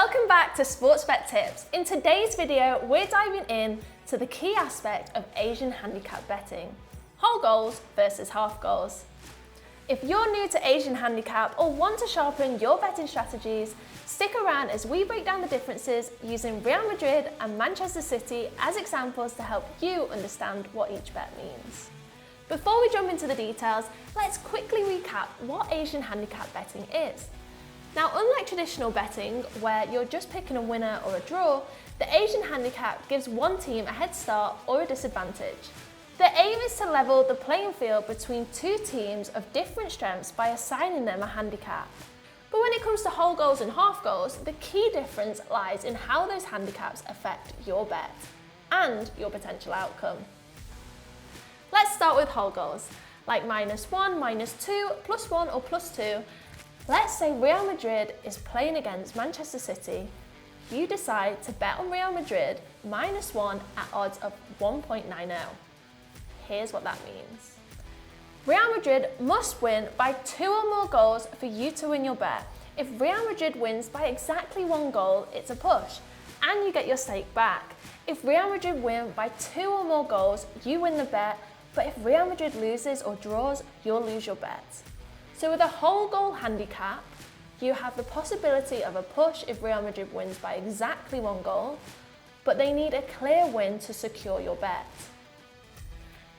Welcome back to Sports Bet Tips. In today's video, we're diving in to the key aspect of Asian handicap betting, whole goals versus half goals. If you're new to Asian handicap or want to sharpen your betting strategies, stick around as we break down the differences using Real Madrid and Manchester City as examples to help you understand what each bet means. Before we jump into the details, let's quickly recap what Asian handicap betting is. Now, unlike traditional betting, where you're just picking a winner or a draw, the Asian handicap gives one team a head start or a disadvantage. The aim is to level the playing field between two teams of different strengths by assigning them a handicap. But when it comes to whole goals and half goals, the key difference lies in how those handicaps affect your bet and your potential outcome. Let's start with whole goals, like -1, -2, +1 or +2. Let's say Real Madrid is playing against Manchester City. You decide to bet on Real Madrid -1 at odds of 1.90. Here's what that means. Real Madrid must win by 2 or more goals for you to win your bet. If Real Madrid wins by exactly 1 goal, it's a push, and you get your stake back. If Real Madrid win by 2 or more goals, you win the bet, but if Real Madrid loses or draws, you'll lose your bet. So with a whole goal handicap, you have the possibility of a push if Real Madrid wins by exactly 1 goal, but they need a clear win to secure your bet.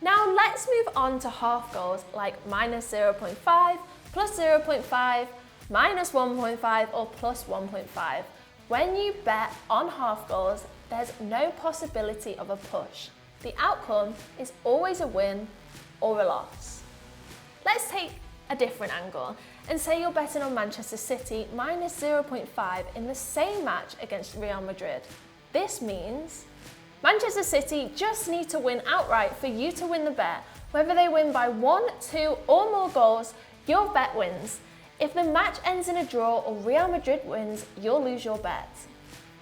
Now let's move on to half goals like -0.5, +0.5, -1.5 or +1.5. When you bet on half goals, there's no possibility of a push. The outcome is always a win or a loss. Let's take a different angle and say you're betting on Manchester City -0.5 in the same match against Real Madrid. This means Manchester City just need to win outright for you to win the bet. Whether they win by 1, 2 or more goals, your bet wins. If the match ends in a draw or Real Madrid wins, you'll lose your bet.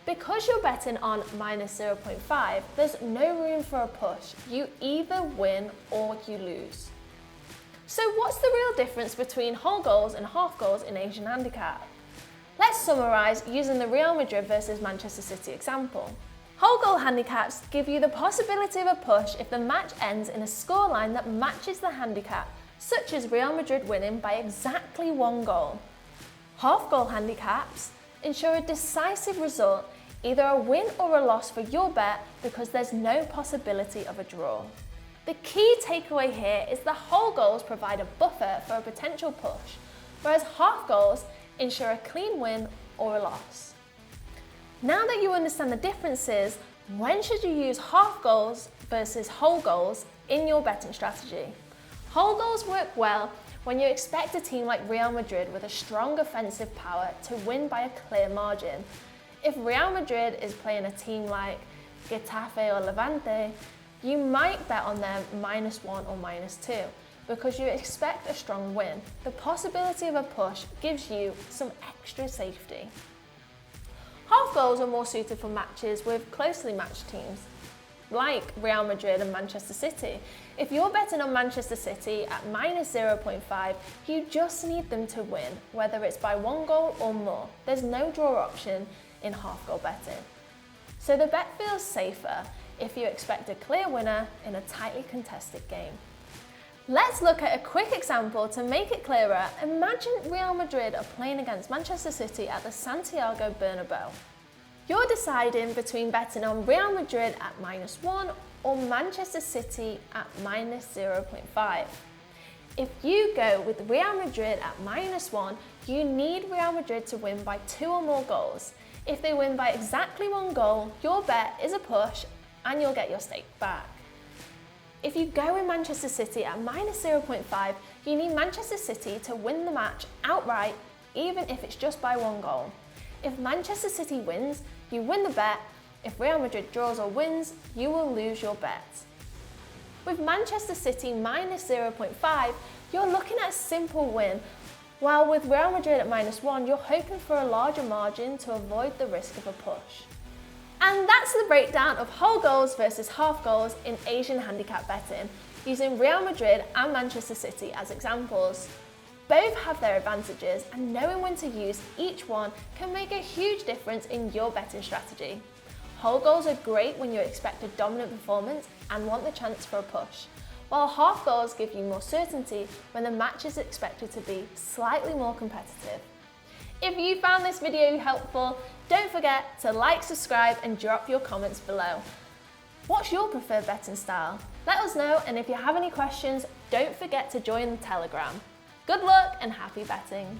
Because you're betting on -0.5, there's no room for a push. You either win or you lose. So what's the real difference between whole goals and half goals in Asian handicap? Let's summarise using the Real Madrid versus Manchester City example. Whole goal handicaps give you the possibility of a push if the match ends in a scoreline that matches the handicap, such as Real Madrid winning by exactly 1 goal. Half goal handicaps ensure a decisive result, either a win or a loss for your bet because there's no possibility of a draw. The key takeaway here is the whole goals provide a buffer for a potential push, whereas half goals ensure a clean win or a loss. Now that you understand the differences, when should you use half goals versus whole goals in your betting strategy? Whole goals work well when you expect a team like Real Madrid with a strong offensive power to win by a clear margin. If Real Madrid is playing a team like Getafe or Levante, you might bet on them -1 or -2 because you expect a strong win. The possibility of a push gives you some extra safety. Half goals are more suited for matches with closely matched teams, like Real Madrid and Manchester City. If you're betting on Manchester City at -0.5, you just need them to win, whether it's by 1 goal or more. There's no draw option in half goal betting. So the bet feels safer if you expect a clear winner in a tightly contested game. Let's look at a quick example to make it clearer. Imagine Real Madrid are playing against Manchester City at the Santiago Bernabeu. You're deciding between betting on Real Madrid at -1 or Manchester City at -0.5. If you go with Real Madrid at -1, you need Real Madrid to win by 2 or more goals. If they win by exactly 1 goal, your bet is a push and you'll get your stake back. If you go with Manchester City at -0.5, you need Manchester City to win the match outright, even if it's just by 1 goal. If Manchester City wins, you win the bet. If Real Madrid draws or wins, you will lose your bet. With Manchester City -0.5, you're looking at a simple win, while with Real Madrid at -1, you're hoping for a larger margin to avoid the risk of a push. And that's the breakdown of whole goals versus half goals in Asian handicap betting, using Real Madrid and Manchester City as examples. Both have their advantages, and knowing when to use each one can make a huge difference in your betting strategy. Whole goals are great when you expect a dominant performance and want the chance for a push, while half goals give you more certainty when the match is expected to be slightly more competitive. If you found this video helpful, don't forget to like, subscribe and drop your comments below. What's your preferred betting style? Let us know, and if you have any questions, don't forget to join the Telegram. Good luck and happy betting!